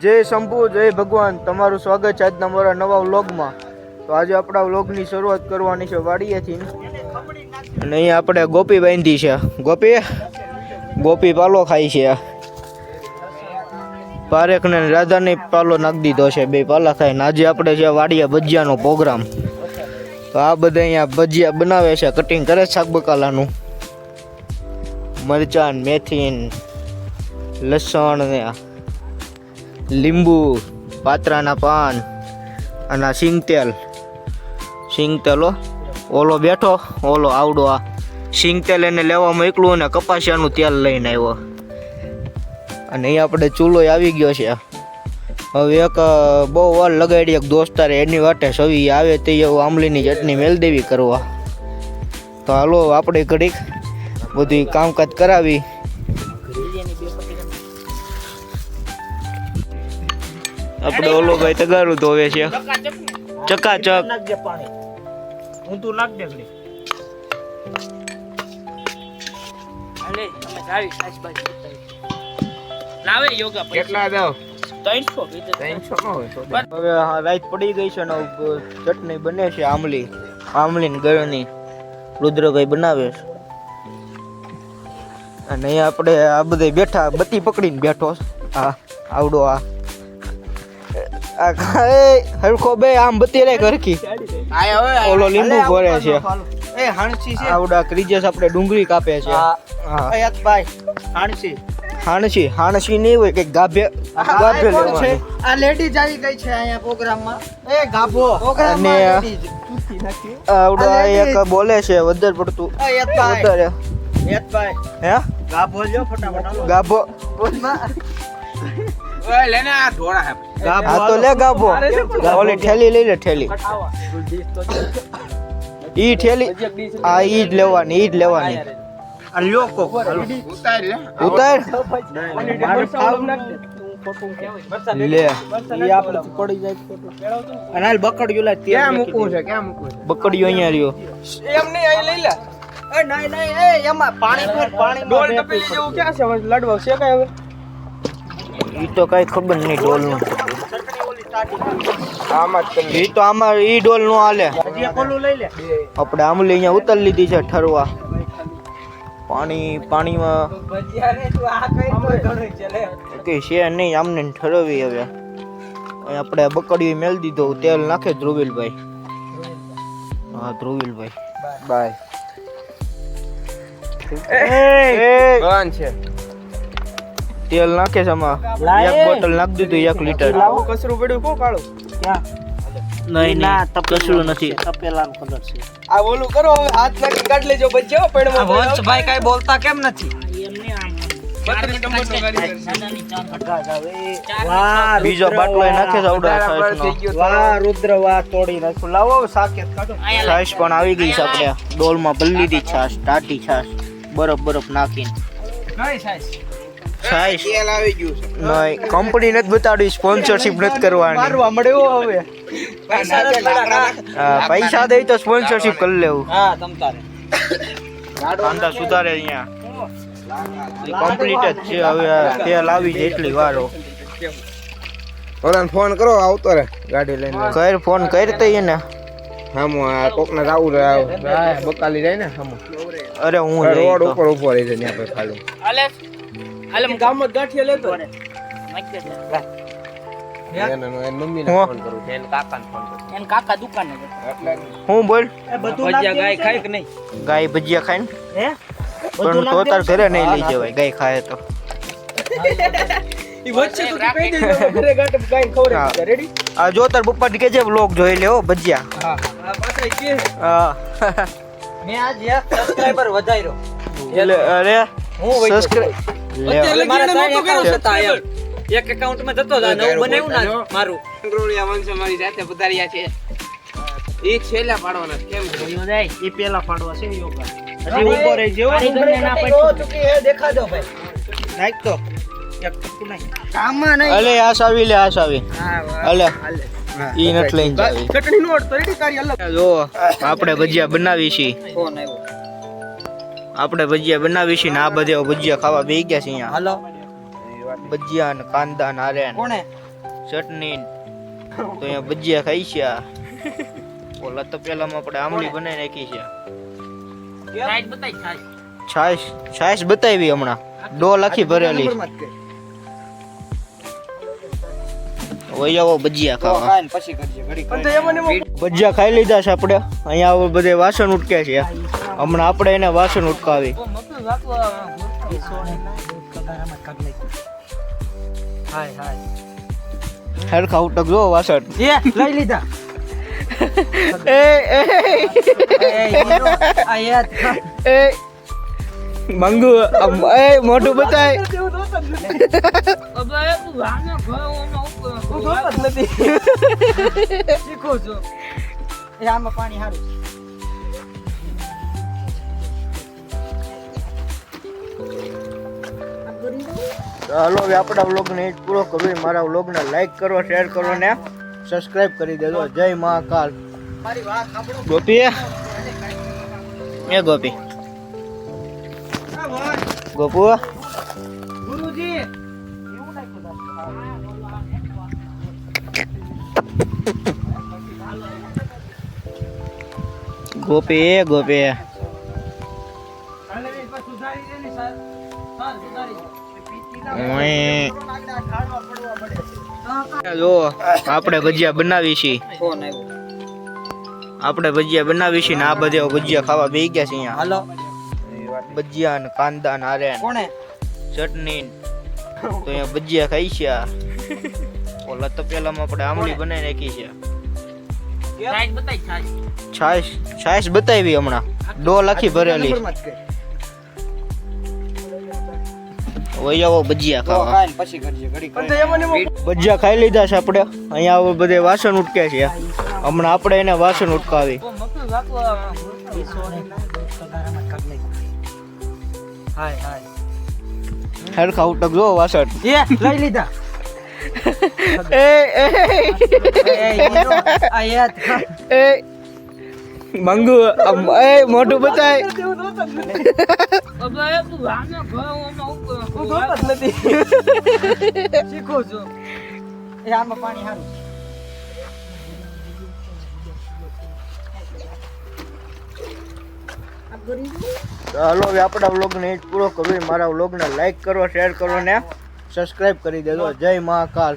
જય શંભુ, જય ભગવાન. તમારું સ્વાગત છે આજના મારા નવા વ્લોગમાં. તો આજે આપણા વ્લોગની શરૂઆત કરવાની છે વાડીએથી. અને અહીંયા આપણે ગોપી બાંધી છે. ગોપી પાલો ખાય છે. પારેખ ને રાધાને પાલો નાખી દીધો છે. બે પાલા ખાય ને આજે આપણે છે વાડિયા ભજીયાનો પ્રોગ્રામ. તો આ બધા અહીંયા ભજીયા બનાવે છે, કટિંગ કરે છે શાક બકાલાનું. મરચાં, મેથી, લસણ ને લીંબુ, પાત્રાના પાન અને સિંગતેલ ઓલો બેઠો, ઓલો આવડો આ સિંગતેલ એને લેવા મોકલું અને કપાસિયાનું તેલ લઈને આવ્યો. અને અહીં આપણે ચૂલો આવી ગયો છે. હવે એક બહુ વાર લગાડી એક દોસ્તારે એની વાટે સવી આવે તે એવું આંબલીની ચટણી મેલ દેવી કરવા. તો હાલો આપણે ઘડીક બધું કામકાજ કરાવી. આપણે ઓલો ભાઈ તગારું ધોવે છે ચકાચક. હવે રાત પડી ગઈ છે ને ચટણી બને છે આમલી ને ગળની રુદ્રભાઈ બનાવે છે. અને અહીંયા આપણે આ બધા બેઠા બત્તી પકડીને બેઠો. હા આવડો આ હરખો બે આમ બત્તી રે ઘરકી ઓલો લીંબુ ભરે છે. આવડા ક્રિજેસ આપણે ડુંગળી કાપે છે. હાણસી નહીં હોય કે ગાભે લેવાની. આ લેડીઝ આવી ગઈ છે અહીંયા પ્રોગ્રામમાં. એ ગાભો અને આવડા એક બોલે છે વધારે પડતું વધારે. હે ગાભો લ્યો ફટાફટ. ગાભો ઓય લેને આ ધોળા હે. હા તો લે ગાભો. ઓલી ઠેલી લઈ લે ઠેલી. ઈ ઠેલી આ ઈ જ લેવાની આ લ્યો કો ઉતાર લે. ઉતાર લે ઈ આપણે પડી જાય ફોટો. અને હાલ બકડ્યો લા ક્યાં મૂકવું છે બકડ્યો અહીંયા રહ્યો. એમ નહીં અહીં લઈ લે. એ નહીં એ એમાં પાણી ડોલ તપેલી જેવું ક્યાં છે? હવે લડવા છે કઈ હવે ઈ તો કઈ ખબર નહીં ડોલ નું. ઈ તો આમાં ઈ ડોલ નો હાલે. આપણે આમલી અહીંયા ઉતારી લીધી છે ઠરવા. પાણીમાં કે છે નહીં આમને ઠરવી. હવે આપણે બકડી મેલ દીધો. તેલ નાખે ધ્રુવીલભાઈ. હા ધ્રુવીલભાઈ બાય. તેલ નાખે છે આમાં. એક બોટલ નાખી દીધું 1 લીટર. કસરું પડ્યું કો કાળું નહીં ના કસરું નથી. તપેલાનો કલર છે. આ ઓલું કરો હવે હાથ નાખી કાઢ લેજો બચ્ચો પેડમાં. વંશ ભાઈ કાઈ બોલતા કેમ નથી? બીજો બાટલો નાખે છે આવડા સાઈઝનો. વાહ રુદ્ર વાહ તોડી નાખ્યું. લાવો સાકેત કાઢો. છાશ પણ આવી ગઈ છે. આપણે ડોલમાં ભરી લીધી છાશ, ટાટી છાશ બરફ નાખીને. છાશ તેલ આવી ગયું છે. નહીં કંપની નથી બતાડી, સ્પોન્સરશિપ નથી કરવાની. મારવા મળ્યો હવે. પૈસા દે તો સ્પોન્સરશિપ કરી લેવું. હા તમ તારે કાંદા સુધારે અહીંયા કમ્પ્લીટ જ છે. હવે તેલ આવી જાય એટલી વારો. ઓલાને ફોન કરો આવતો રે ગાડી લઈને. કર ફોન કર તઈ એને. હામો આ કોકને રાવું રે બકાલી જાય ને હામો. અરે હું રોડ ઉપર ઉભો રહી જાય ત્યાં ખાલી. આલે ગામમાં ગાંઠિયા લેતો રે. એન મમ્મીને ફોન કરું. એન કાકાને ફોન કરું. એન કાકા દુકાને એટલે હું બોલ. એ બધું ભજીયા ગાય ખાય કે નહીં? ગાય ભજીયા ખાય ને પણ તો તાર ઘરે નહીં લઈ જવાય. ગાય ખાય તો ઈ વચ્ચે તું કહી દેજો ઘરે ગાંઠ ગાય ખવરે. રેડી? આ જો તાર પપ્પા કે જે વ્લોગ જોઈ લે હો ભજીયા. હા આ પાછા કે હા મે આજ એક સબસ્ક્રાઇબર વધાર્યો. એટલે અરે હું સબસ્ક્રાઇબ અત્યારે મારા નતો કર્યો છતાં યાર એક એકાઉન્ટ માં જતો જા નવું બનાવ્યું ના મારું રોડિયા વંશ મારી સાથે પધાર્યા છે. એ છેલ્લા પાડવાના કેમ જોયો જાય? એ પહેલા પાડવા છે યોગા. હજી ઉભો રહી જેવો ના પડ્યો ચૂકી હે દેખા દો ભાઈ. નાખ તો એક ટકુ નહીં કામમાં નહીં. અલે આશ આવી. હા અલે ઈ નટ લઈને જાવી. ચટણી નોટ તો રેડી કરી અલગ. જો આપણે ભજીયા બનાવી છે. ફોન આવ્યો. આપણે ભજીયા બનાવી છે ને આ બધા ભજીયા ખાવા બેસી ગયા છે અહીંયા. હાલો ભજીયા ને કાંદા ને આરે કોણે ચટણી તો અહીંયા ભજીયા ખાઈ છે ઓલા તપેલામાં આપણે આમલી બનાવી નાખી છે છાશ છાશ બતાવી હમણાં ડોલ આખી ભરેલી ઓય આવો ભજીયા ખાવા પછી કરજે ઘડી ભજીયા ખાઈ લીધા છે આપણે અહીંયા હવે બધે વાસણ ઉટકે છે હમણાં આપણે એને વાસણ ઉટકાવી હરખા ઉટક જો વાસણ લઈ લીધા એ એ મંગુ એ મોઢું બતાય પાણી હારું હાલો હવે આપણા વ્લોગને એ જ પૂરો કરવો મારા વ્લોગને લાઈક કરો શેર કરો ને સબસ્ક્રાઇબ કરી દેજો જય મહાકાલ ગોપી એ ગોપી ગોપુ ગુરુજી ગોપી એ ગોપી જો આપણે ભજીયા બનાવી છીએ આપણે ભજીયા બનાવી છીએ ને આ બધા ભજીયા ખાવા બેસી ગયા છે અહીંયા હાલો ભજીયા ને કાંદા ને આરે કોણે ચટણી તો અહીંયા ભજીયા ખાઈ છે ઓલા તપેલામાં આપણે આમલી બનાવી નાખી છે છાશ છાશ બતાવી હમણાં ડોલ આખી ભરેલી ઓય આવો ભજીયા ખાવા પછી કરજે ઘડી ભજીયા ખાઈ લીધા છે આપણે અહીંયા હવે બધે વાસણ ઉટકે છે હમણાં આપણે એને વાસણ ઉટકાવી હરખા ઉટક જો વાસણ લઈ લીધા એ મંગુ એ મોઢું બતાય શીખો છો એ આમાં પાણી હારું હાલો હવે આપણા વ્લોગને એ જ પૂરો કરવો મારા વ્લોગને લાઈક કરો શેર કરો ને સબસ્ક્રાઇબ કરી દેજો જય મહાકાલ